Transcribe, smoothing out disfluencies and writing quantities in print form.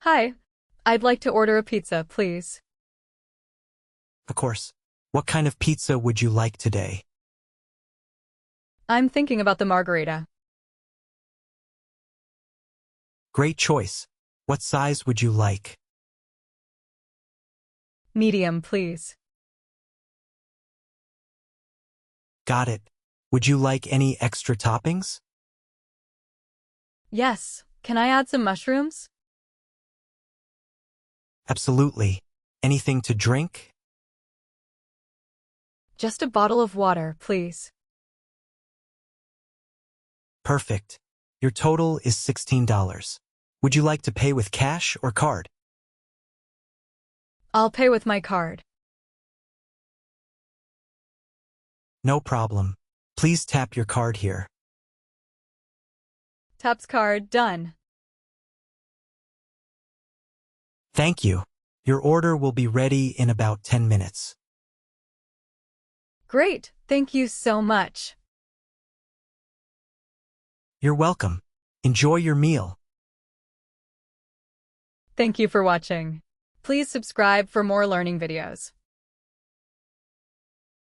Hi, I'd like to order a pizza, please. Of course. What kind of pizza would you like today? I'm thinking about the margarita. Great choice. What size would you like? Medium, please. Got it. Would you like any extra toppings? Yes, can I add some mushrooms? Absolutely. Anything to drink? Just a bottle of water, please. Perfect. Your total is $16. Would you like to pay with cash or card? I'll pay with my card. No problem. Please tap your card here. Taps card, done. Thank you. Your order will be ready in about 10 minutes. Great, thank you so much. You're welcome. Enjoy your meal. Thank you for watching. Please subscribe for more learning videos.